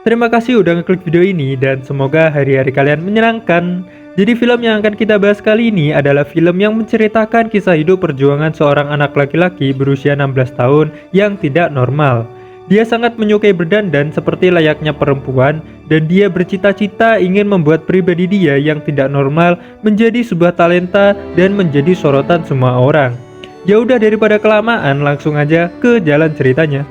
Terima kasih udah ngeklik video ini dan semoga hari-hari kalian menyenangkan. Jadi film yang akan kita bahas kali ini adalah film yang menceritakan kisah hidup perjuangan seorang anak laki-laki berusia 16 tahun yang tidak normal. Dia sangat menyukai berdandan seperti layaknya perempuan dan dia bercita-cita ingin membuat pribadi dia yang tidak normal menjadi sebuah talenta dan menjadi sorotan semua orang. Ya udah daripada kelamaan, langsung aja ke jalan ceritanya.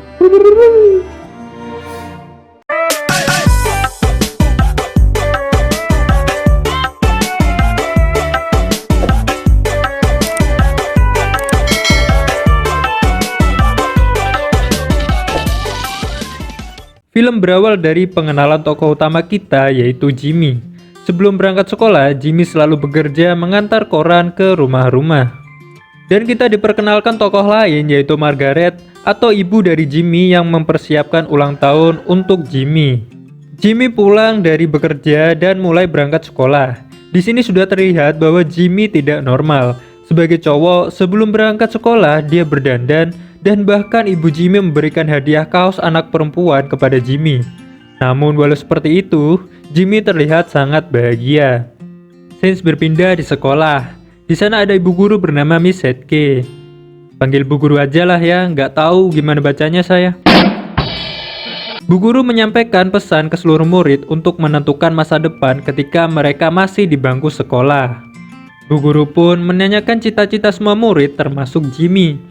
Film berawal dari pengenalan tokoh utama kita, yaitu Jimmy. Sebelum berangkat sekolah, Jimmy selalu bekerja mengantar koran ke rumah-rumah. Dan kita diperkenalkan tokoh lain, yaitu Margaret atau ibu dari Jimmy yang mempersiapkan ulang tahun untuk Jimmy. Jimmy pulang dari bekerja dan mulai berangkat sekolah. Di sini sudah terlihat bahwa Jimmy tidak normal. Sebagai cowok, sebelum berangkat sekolah, dia berdandan dan bahkan ibu Jimmy memberikan hadiah kaos anak perempuan kepada Jimmy. Namun walau seperti itu, Jimmy terlihat sangat bahagia. Sains berpindah di sekolah. Di sana ada ibu guru bernama Miss Hetke. Panggil bu guru aja lah ya, nggak tahu gimana bacanya saya. Bu guru menyampaikan pesan ke seluruh murid untuk menentukan masa depan ketika mereka masih di bangku sekolah. Bu guru pun menanyakan cita-cita semua murid termasuk Jimmy.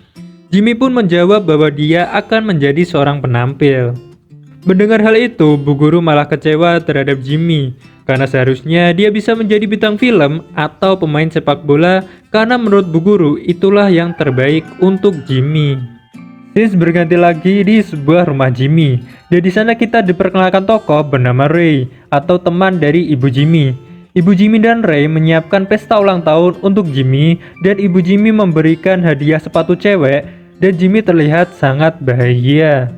Jimmy pun menjawab bahwa dia akan menjadi seorang penampil. Mendengar hal itu, Bu Guru malah kecewa terhadap Jimmy, karena seharusnya dia bisa menjadi bintang film atau pemain sepak bola, karena menurut Bu Guru itulah yang terbaik untuk Jimmy. Scenes berganti lagi di sebuah rumah Jimmy, dan di sana kita diperkenalkan tokoh bernama Ray atau teman dari ibu Jimmy. Ibu Jimmy dan Ray menyiapkan pesta ulang tahun untuk Jimmy, dan ibu Jimmy memberikan hadiah sepatu cewek, dan Jimmy terlihat sangat bahagia.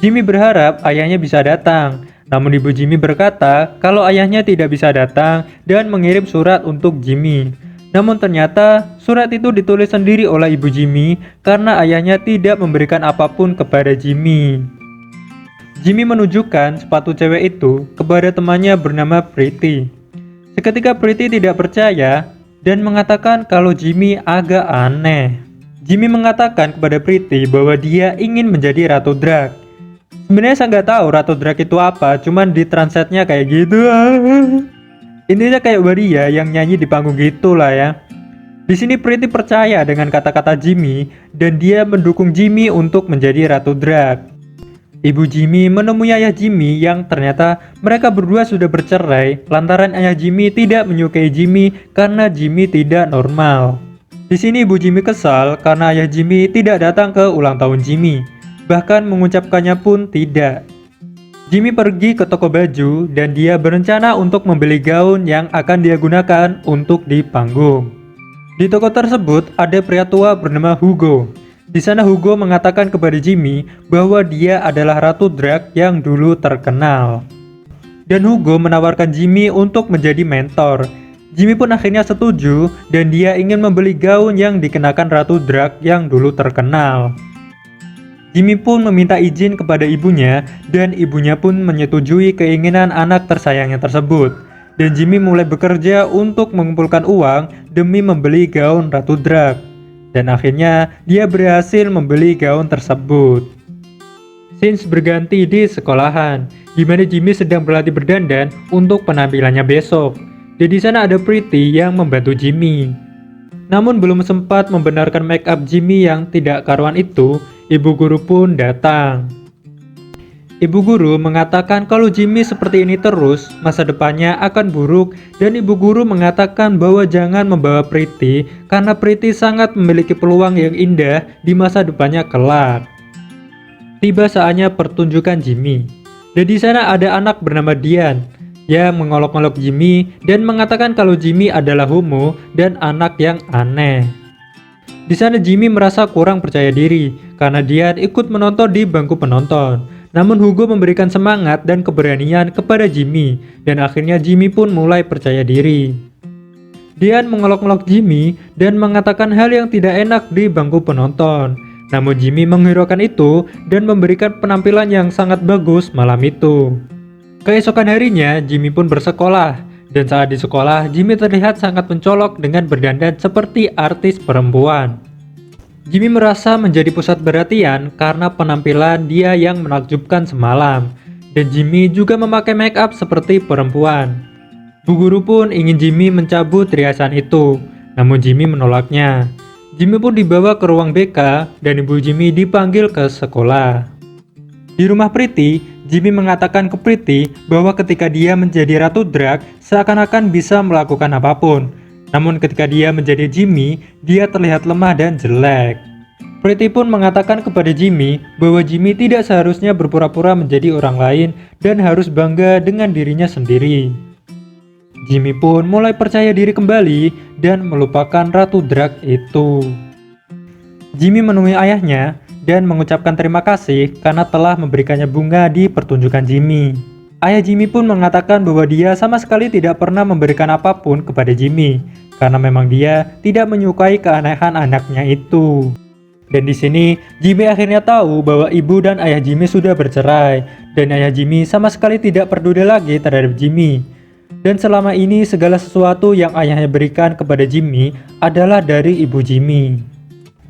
Jimmy berharap ayahnya bisa datang, namun ibu Jimmy berkata kalau ayahnya tidak bisa datang dan mengirim surat untuk Jimmy. Namun ternyata surat itu ditulis sendiri oleh ibu Jimmy karena ayahnya tidak memberikan apapun kepada Jimmy. Jimmy menunjukkan sepatu cewek itu kepada temannya bernama Pretty. Seketika Pretty tidak percaya dan mengatakan kalau Jimmy agak aneh. Jimmy mengatakan kepada Pretty bahwa dia ingin menjadi Ratu Drag. Sebenarnya saya nggak tahu Ratu Drag itu apa, cuman di translate-nya kayak gitu. Intinya kayak waria yang nyanyi di panggung gitu lah ya. Di sini Pretty percaya dengan kata-kata Jimmy dan dia mendukung Jimmy untuk menjadi Ratu Drag. Ibu Jimmy menemui ayah Jimmy yang ternyata mereka berdua sudah bercerai lantaran ayah Jimmy tidak menyukai Jimmy karena Jimmy tidak normal. Di sini ibu Jimmy kesal karena ayah Jimmy tidak datang ke ulang tahun Jimmy. Bahkan mengucapkannya pun tidak. Jimmy pergi ke toko baju dan dia berencana untuk membeli gaun yang akan dia gunakan untuk di panggung. Di toko tersebut ada pria tua bernama Hugo. Di sana Hugo mengatakan kepada Jimmy bahwa dia adalah Ratu Drag yang dulu terkenal. Dan Hugo menawarkan Jimmy untuk menjadi mentor. Jimmy pun akhirnya setuju dan dia ingin membeli gaun yang dikenakan Ratu Drag yang dulu terkenal. Jimmy pun meminta izin kepada ibunya dan ibunya pun menyetujui keinginan anak tersayangnya tersebut. Dan Jimmy mulai bekerja untuk mengumpulkan uang demi membeli gaun Ratu Drag. Dan akhirnya dia berhasil membeli gaun tersebut. Scenes berganti di sekolahan, di mana Jimmy sedang berlatih berdandan untuk penampilannya besok. Dan di sana ada Pretty yang membantu Jimmy. Namun belum sempat membenarkan make up Jimmy yang tidak karuan itu, ibu guru pun datang. Ibu guru mengatakan kalau Jimmy seperti ini terus, masa depannya akan buruk dan ibu guru mengatakan bahwa jangan membawa Pretty karena Pretty sangat memiliki peluang yang indah di masa depannya kelak. Tiba saatnya pertunjukan Jimmy. Dan di sana ada anak bernama Dian yang mengolok-olok Jimmy dan mengatakan kalau Jimmy adalah homo dan anak yang aneh. Di sana Jimmy merasa kurang percaya diri karena dia ikut menonton di bangku penonton. Namun Hugo memberikan semangat dan keberanian kepada Jimmy dan akhirnya Jimmy pun mulai percaya diri. Dian mengolok-olok Jimmy dan mengatakan hal yang tidak enak di bangku penonton. Namun Jimmy menghiraukan itu dan memberikan penampilan yang sangat bagus malam itu. Keesokan harinya, Jimmy pun bersekolah. Dan saat di sekolah, Jimmy terlihat sangat mencolok dengan berdandan seperti artis perempuan. Jimmy merasa menjadi pusat perhatian karena penampilan dia yang menakjubkan semalam. Dan Jimmy juga memakai make up seperti perempuan. Bu guru pun ingin Jimmy mencabut riasan itu, namun Jimmy menolaknya. Jimmy pun dibawa ke ruang BK dan ibu Jimmy dipanggil ke sekolah. Di rumah Pretty, Jimmy mengatakan ke Pretty bahwa ketika dia menjadi ratu drag, seakan-akan bisa melakukan apapun. Namun ketika dia menjadi Jimmy, dia terlihat lemah dan jelek. Pretty pun mengatakan kepada Jimmy bahwa Jimmy tidak seharusnya berpura-pura menjadi orang lain dan harus bangga dengan dirinya sendiri. Jimmy pun mulai percaya diri kembali dan melupakan ratu drag itu. Jimmy menemui ayahnya dan mengucapkan terima kasih karena telah memberikannya bunga di pertunjukan Jimmy. Ayah Jimmy pun mengatakan bahwa dia sama sekali tidak pernah memberikan apapun kepada Jimmy karena memang dia tidak menyukai keanehan anaknya itu. Dan di sini Jimmy akhirnya tahu bahwa ibu dan ayah Jimmy sudah bercerai dan ayah Jimmy sama sekali tidak peduli lagi terhadap Jimmy. Dan selama ini segala sesuatu yang ayahnya berikan kepada Jimmy adalah dari ibu Jimmy.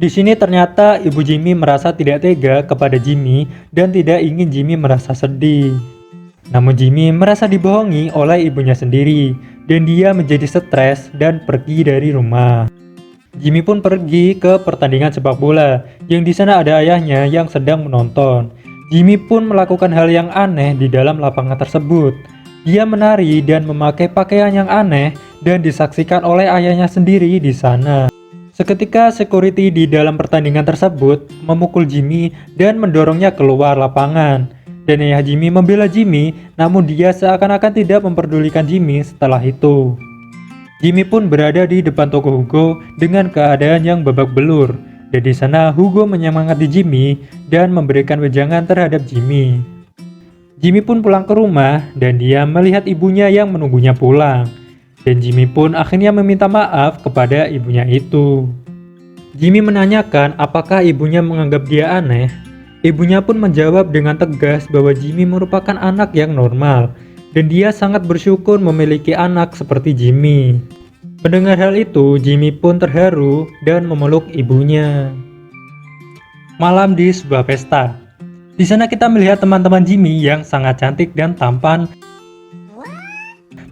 Di sini ternyata ibu Jimmy merasa tidak tega kepada Jimmy dan tidak ingin Jimmy merasa sedih. Namun Jimmy merasa dibohongi oleh ibunya sendiri dan dia menjadi stres dan pergi dari rumah. Jimmy pun pergi ke pertandingan sepak bola yang di sana ada ayahnya yang sedang menonton. Jimmy pun melakukan hal yang aneh di dalam lapangan tersebut. Dia menari dan memakai pakaian yang aneh dan disaksikan oleh ayahnya sendiri di sana. Seketika security di dalam pertandingan tersebut memukul Jimmy dan mendorongnya keluar lapangan. Dan ayah Jimmy membela Jimmy, namun dia seakan-akan tidak memperdulikan Jimmy setelah itu. Jimmy pun berada di depan toko Hugo dengan keadaan yang babak belur. Dan di sana Hugo menyemangati Jimmy dan memberikan wejangan terhadap Jimmy. Jimmy pun pulang ke rumah dan dia melihat ibunya yang menunggunya pulang. Dan Jimmy pun akhirnya meminta maaf kepada ibunya itu. Jimmy menanyakan apakah ibunya menganggap dia aneh. Ibunya pun menjawab dengan tegas bahwa Jimmy merupakan anak yang normal dan dia sangat bersyukur memiliki anak seperti Jimmy. Mendengar hal itu, Jimmy pun terharu dan memeluk ibunya. Malam di sebuah pesta. Di sana kita melihat teman-teman Jimmy yang sangat cantik dan tampan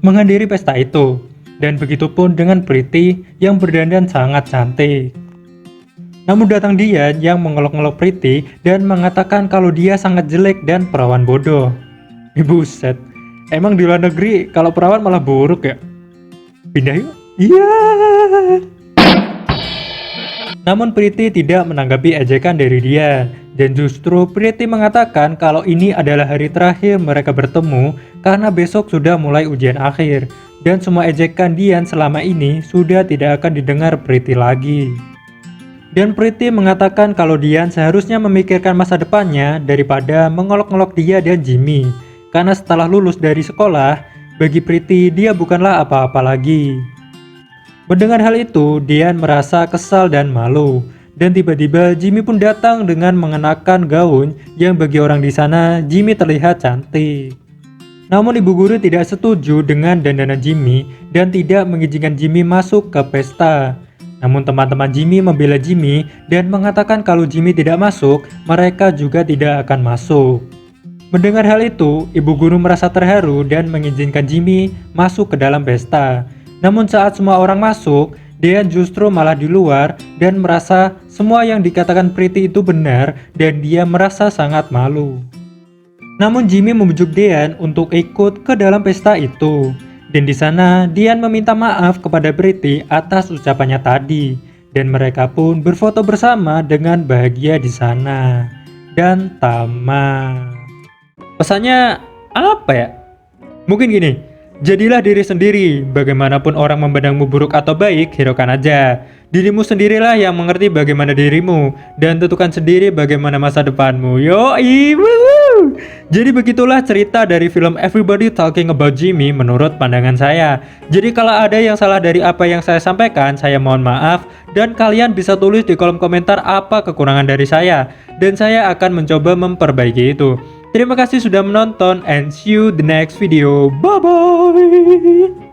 menghadiri pesta itu, dan begitupun dengan Pretty yang berdandan sangat cantik. Namun datang Dian yang mengelok-ngelok Pretty dan mengatakan kalau dia sangat jelek dan perawan bodoh. Buset, emang di luar negeri kalau perawan malah buruk ya? Pindah yuk? Iya. Namun Pretty tidak menanggapi ejekan dari Dian. Dan justru Pretty mengatakan kalau ini adalah hari terakhir mereka bertemu karena besok sudah mulai ujian akhir. Dan semua ejekan Dian selama ini sudah tidak akan didengar Pretty lagi. Dan Pretty mengatakan kalau Dian seharusnya memikirkan masa depannya daripada mengolok-olok dia dan Jimmy. Karena setelah lulus dari sekolah, bagi Pretty dia bukanlah apa-apa lagi. Mendengar hal itu, Dian merasa kesal dan malu. Dan tiba-tiba Jimmy pun datang dengan mengenakan gaun yang bagi orang di sana Jimmy terlihat cantik. Namun ibu guru tidak setuju dengan dandanan Jimmy dan tidak mengizinkan Jimmy masuk ke pesta. Namun teman-teman Jimmy membela Jimmy dan mengatakan kalau Jimmy tidak masuk, mereka juga tidak akan masuk. Mendengar hal itu, ibu guru merasa terharu dan mengizinkan Jimmy masuk ke dalam pesta. Namun saat semua orang masuk, Dian justru malah di luar dan merasa semua yang dikatakan Pretty itu benar dan dia merasa sangat malu. Namun Jimmy membujuk Dian untuk ikut ke dalam pesta itu. Dan di sana Dian meminta maaf kepada Pretty atas ucapannya tadi. Dan mereka pun berfoto bersama dengan bahagia di sana. Dan tamat. Pesannya apa ya? Mungkin gini. Jadilah diri sendiri, bagaimanapun orang memandangmu buruk atau baik, hiraukan aja. Dirimu sendirilah yang mengerti bagaimana dirimu, dan tentukan sendiri bagaimana masa depanmu. Yoi, wuhu. Jadi begitulah cerita dari film Everybody Talking About Jimmy menurut pandangan saya. Jadi kalau ada yang salah dari apa yang saya sampaikan, saya mohon maaf. Dan kalian bisa tulis di kolom komentar apa kekurangan dari saya. Dan saya akan mencoba memperbaiki itu. Terima kasih sudah menonton and see you the next video. Bye bye.